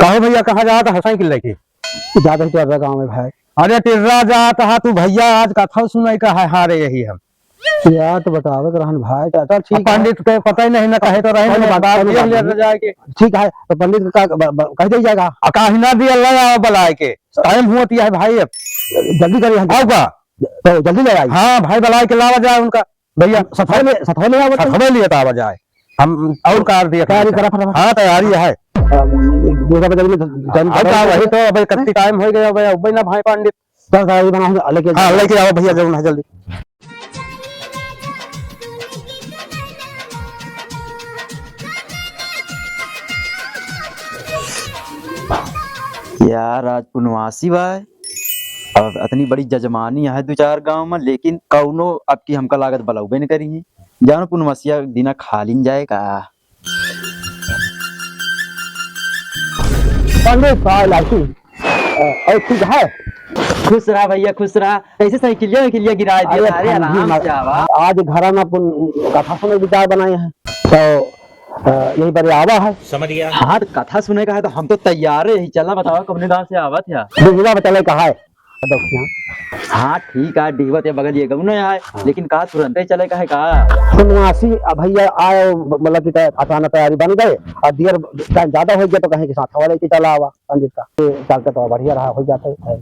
कहो भैया कहाँ जाता है साइकिल लेके? ज्यादा टिर्रा गाँव में भाई। अरे टिर्रा जाता है तू भैया, आज कथा सुनाई का है हारे यही हम यार तो बतावे कर रहन भाई। चल ठीक है, पंडित के पता ही नहीं ना कहे तो रहे ना बात ये ले जाके। ठीक है तो पंडित का कह दे जाएगा। काहे ना दिया लगा बुलाए के टाइम हुआ है भाई, अब जल्दी करिए आओगा तो जल्दी ले आई। हाँ भाई बुलाए के लावा जाए उनका भैया सफाई में आओ सफाई लिए तो आवा जाए हम और कार दिया तैयारी करा फटाफट। हाँ तैयारी है वही तो भाई कत्ती टाइम हो गया भाई ना भाई पंडित। तैयारी बना लेके हाँ लेके आओ भैया जरूर जल्दी। यार आज पुनवासी भाई अब इतनी बड़ी जजमानी है 2-4 गांव में, लेकिन कौनो अब की हमका लागत बलाउबे न करी है। जानो पुनवसिया दिना खाली जाएगा। पंडित लाठी और ठीक है। खुश रहा भैया खुश रहा। ऐसे साइकिलिया गिरा दिया। अरे आराम से आवा। आज घर में कथा सुने विचार बनाए हैं तो यही पर आवा है। समझ गया। हाँ तो कथा सुने का है तो हम तो तैयार है। चला बताओ कौन गाँव से आवा था? दूसरा बचले कहा है। हाँ ठीक है डिहवत बगल ये गौन है, लेकिन कहा तुरंत ही चले का है का पुनवासी भैया आए मतलब कि अचानक तैयारी बन गए और देर टाइम ज्यादा हो गया तो कहीं के साथ वाले की चला आवा पंडित का चलते तो बढ़िया रहा हो जाते है।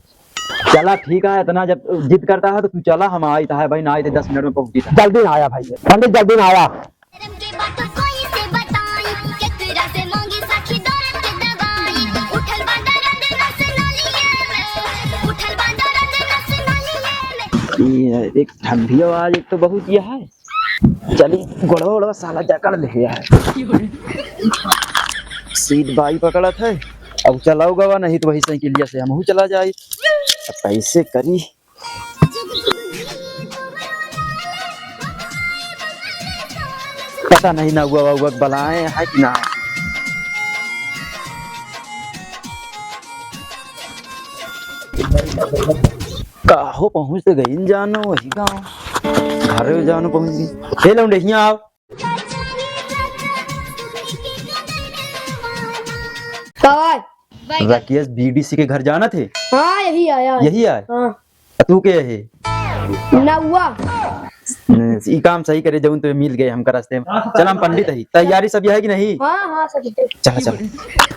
चला ठीक है, इतना जब जिद करता है तो तू चला। हम आई है भाई ना आए थे 10 मिनट में पहुंची था। जल्दी ना आया भाई पंडित जल्दी ना आया। एक ठंडी आवाज एक तो बहुत यह है। चलिए गोड़वा साला जाकर ले है। सीट बाई पकड़ा था अब चलाऊगा नहीं तो वही साइकिलिया से हम चला जाए। अब कैसे करी पता नहीं ना हुआ बलाए है कि ना। काहो पहुंच तो गई जानो वही गाँव घर जानो पहुंच गई। हे लौंडे यहाँ आओ। राकेश बीडीसी के घर जाना थे। हाँ यही आया। यही आए। हाँ। तू के है ना हुआ ई काम सही करे जऊन तो मिल गए हम रास्ते में। चल हम पंडित है तैयारी सब है कि नहीं? हाँ हाँ सब चल चल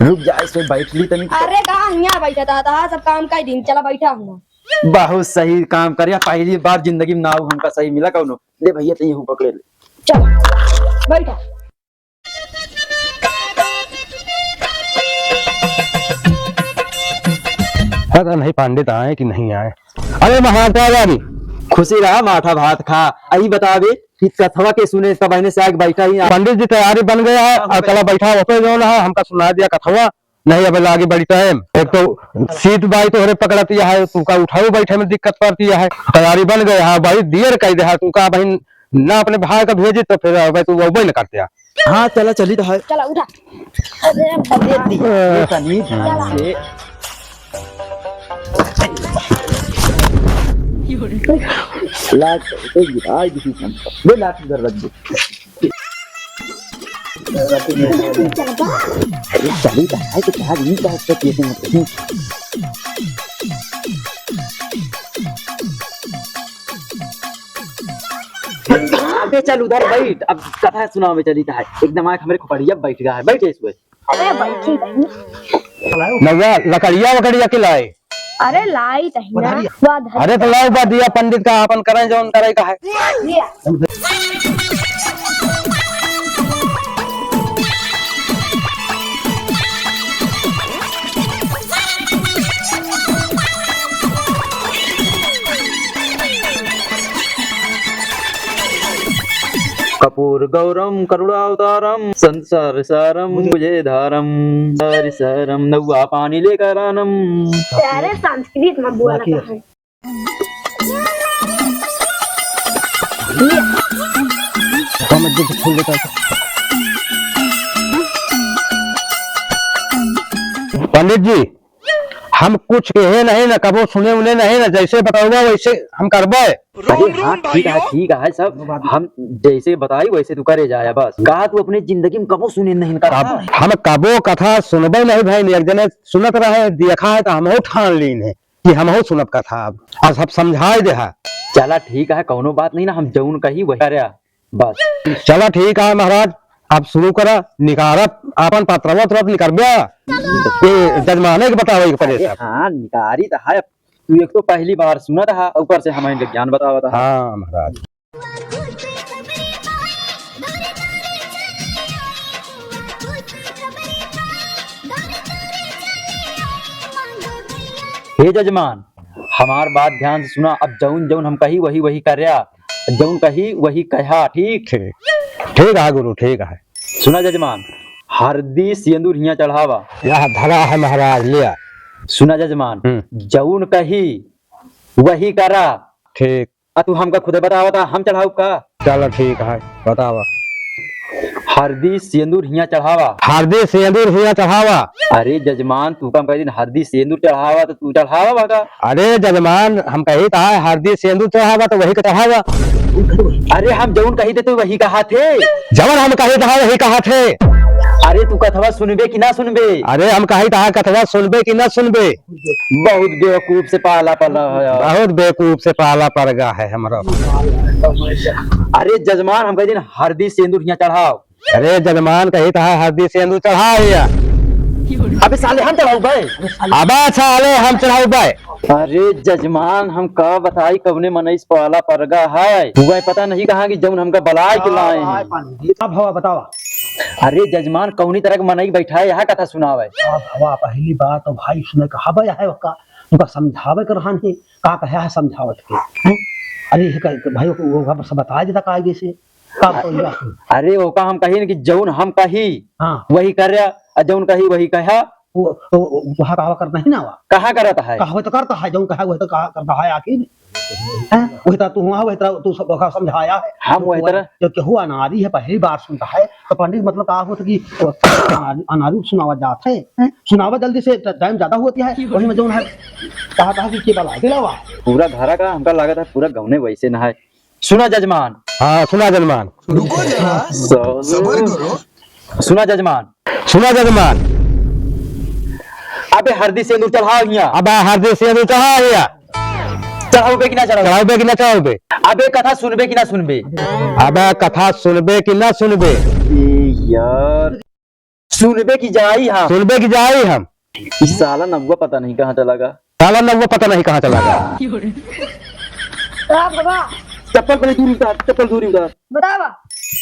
रुक जा इसमें बैठ ली तनी। अरे कहाँ यहाँ बैठा था सब काम का दिन चला बैठा हूँ। बहुत सही काम कर पहली बार जिंदगी में नाव हमका सही मिला कौनो। ले भैया तू यहू पकड़े ले चल बैठा। पता नहीं पंडित आए कि नहीं आए। अरे महाराज खुशी रहा माठा भात खा। आई बतावे कि कथवा के सुने तब आने से आगे बैठा ही। पंडित जी तैयारी बन गया है और चला बैठा होते जो है हमका सुना दिया कथवा नहीं अब आगे बढ़ी टाइम। एक तो सीट बाई तो पकड़ती है तुका उठाओ बैठे में दिक्कत पड़ती है। तैयारी बन गए हाँ भाई देर कह दे तुका भाई ना अपने भाई का भेजे तो फिर भाई तू वो न करते। हाँ चला चली तो है। चला उठा। लाठ इधर रख दे। चली तो है तो क्या नहीं कह सकते हैं। आगे चल उधर बैठ। अब कथा सुना में चली है एकदम आँख हमारे खोपड़िया बैठ गया है। बैठे इसमें। अरे बैठी नवा लकड़िया वकड़िया के लाए। अरे लाई ना। अरे तो लाओ बात दिया पंडित का अपन करें जो करे का है। कपूर गौरम करुणावतारम संसार सारम मुझे धारम सारी सारम नौआ पानी लेकर आनम। अरे संस्कृत में बोला है। पंडित जी हम कुछ कहे नहीं ना, कबो सुने उन्हें नहीं ना, जैसे बताओगे वैसे हम करबे। अरे हाँ ठीक है सब, हम जैसे बताई वैसे तू करे जाया बस। कहा तू अपनी जिंदगी में कबो सुने नहीं कहा। अब हम कबो कथा सुनबे नहीं भाई, एक जने सुनत रहे देखा है तो हम ठान लीन है कि हम सुनब कथा। अब सब समझाए दे है। चला ठीक है, कौनो बात नहीं ना, हम जौन कही वही करे बस। चला ठीक है महाराज, अब शुरू करा निकारब अपन पत्रवा तुरंत निकलबे ये जजमाने के बतावे के पड़े सब। हाँ निकारी तो है, तू एक तो पहली बार सुना था, ऊपर से हमें ज्ञान बतावा था। हाँ महाराज। हे जजमान, हमार बात ध्यान से सुना। अब जौन जौन हम कही वही वही कर रहा, जौन कही वही कहा। ठीक ठीक है गुरु, ठीक है। सुना जजमान, हरदी सिंदूर हिया चढ़ावा। यह धरा है महाराज, लिया। सुना जजमान, जौन कही वही करा। ठीक। तू हमका खुद बतावा था, हम चढ़ाऊ का। चलो ठीक है, बतावा। हरदी सिंदूर हिया चढ़ावा। हरदी सिंदूर हिया चढ़ावा। अरे जजमान, तू कम कह दिन हरदी सिंदूर चढ़ावा तो तू चढ़ावा बाका। अरे जजमान, हम कही था हरदी सिंदूर चढ़ावा तो वही का चढ़ावा। अरे हम जौन कही थे तो वही कहा थे। जवन हम कही था वही कहा थे। अरे तू कथवा सुनबे कि ना सुनबे। अरे हम कही था कथवा सुनबे कि ना सुनबे। बहुत बेवकूफ से पाला पला है। बहुत बेवकूफ से पाला पड़ गया है हमारा। अरे जजमान, हम कह दिन हरदी सिंदूर हिया चढ़ाओ। अरे जजमान कही था हरदी सिंदूर चढ़ा। अबे साले हम चढ़ाऊ भाई। अबे साले हम चढ़ाऊ भाई। अरे जजमान, हम का बताई कवने मनईस पाला परगा है, हुआ पता नहीं कहा कि जौन हमका बलाय के लाए हैं। अब हवा बतावा। अरे जजमान, कौनी तरह के मनई बैठा है, यहाँ कथा सुनावे। अब हवा पहली बात तो भाई सुने कहा है का तुका समझावे कर रहानी का कहा है समझावत के हैं? अरे भाई वो सब बता देता का आगे से का तो। अरे ओका हम कही न कि जौन हम कही हाँ वही कर रहा, और जौन कही वही कहा। वो वहाँ कहा करना ही ना हुआ। कहा करता है, कहा तो करता है, जो कहा वही तो कहा करता है आखिर। वही तरह तू वहाँ वही तरह तू सब का समझाया है। हम वही तरह जो कि हुआ अनारी है पहली बार सुनता है तो पंडित मतलब कहा होता कि अनारी सुनावा जाता है, सुनावा जल्दी से टाइम ज्यादा होती है। वही में जो है कहा कि बला दिलावा पूरा धारा का हमका लागत है पूरा गौने वैसे ना है। सुना जजमान। हाँ सुना जजमान। रुको जरा, सब्र करो। सुना जजमान। सुना जजमान। अबे हरदी सिंदूर चढ़ाओ हिया। अब हरदी सिंदूर चढ़ा। चढ़ाओबे कि ना चढ़ाओबे कि ना चढ़ाओबे। अबे कथा सुनबे कि ना सुनबे। अब कथा सुनबे कि ना सुनबे। यार सुनबे की जाई हम। सुनबे की जाए हम। इस साला नब्बा पता नहीं कहाँ चला गया। साला न वो पता नहीं कहाँ चला गया। बाबा चप्पल पहले दूरी उतार, चप्पल दूरी उतार। बतावा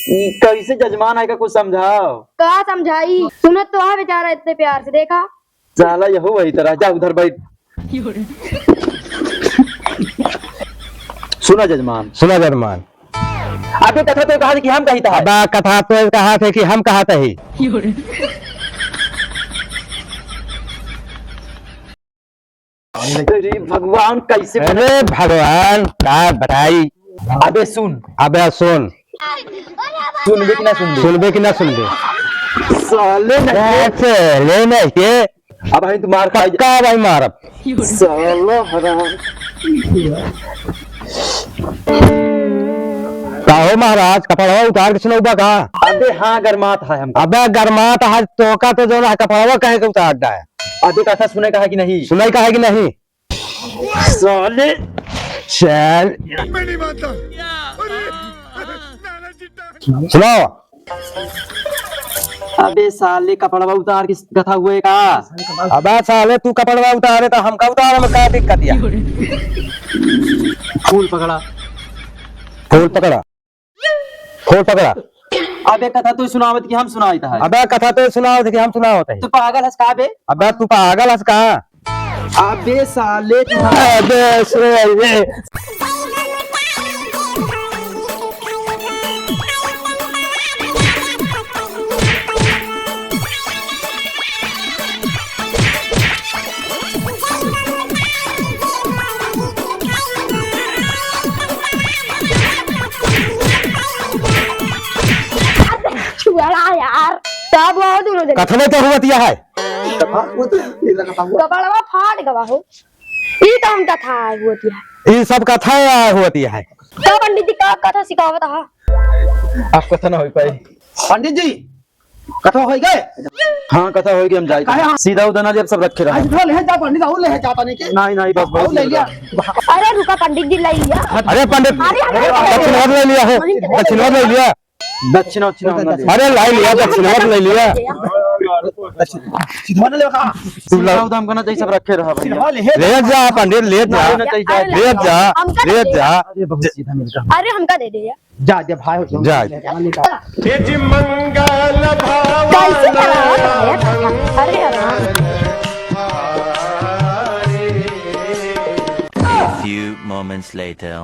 कैसे जजमान आएगा कुछ समझाओ। कहा समझाई, सुनत तो है बेचारा इतने प्यार से। देखा साला यहो वही तरह, जा उधर बैठ। सुना जजमान। सुना जजमान। अबे कथा तो कहा कि हम कही था। अब कथा तो कहा थे कि हम कहा थे। अरे भगवान कैसे। अरे भगवान का बताई। अबे सुन। अबे सुन। सुनबे कि ना सुनबे। सुनबे कि ना सुनबे। साले नहीं ले नहीं के अब हम तुम्हार खाई पक्का भाई मारब। साला हराम। काहो महाराज कपड़वा उतार के सुनौबा का। अबे हाँ गरमात है हमको। अबे गरमात है तो का तो जो ना कपड़वा कहे के उतार दा है। अबे कथा सुने कहा कि नहीं। सुनाई कहा कि नहीं। साले चल मैं नहीं मानता। सुनो। अबे साले कपड़वा उतार की कथा हुए का। अबे साले तू कपड़वा उतारे तो हमका उतारे में क्या दिक्कत है। फूल पकड़ा। फूल पकड़ा। फूल पकड़ा। अबे कथा तू सुनावत की हम सुनाई था। अबे कथा तो सुनाओ थे कि हम सुनाओ थे। तू पागल हस का बे। अबे तू पागल हस कहा। अबे साले तू अबे साले यार क्या बहुत दोनों जगह। कथने तो हुआ दिया है। कपड़वा फाट गवा हो ई तो हम कथा है होती है ये सब कथा होती है। तो पंडित जी का कथा सिखावत हा आप कथा ना हो पाई। पंडित जी कथा हो गए हाँ कथा होगी, हम जाए सीधा उधर ना अब सब रखे रहा। आज ले जा पंडित और ले जाता नहीं के नहीं नहीं बस और ले लिया। अरे रुका पंडित जी ले लिया अरे पंडित दक्षिणवाद ले लिया हो, दक्षिणवाद ले लिया, दक्षिणा अरे लाई लिया, दक्षिणवाद ले लिया। सिद्धवन ले का सीधा उधर हम करना चाहिए सब रखे रहा भैया। ले जा पंडित, ले जा, ले जा, ले जा। अरे हमका दे दे जा जा भाई जा। कैसे करावत है अरे हराम Few moments later.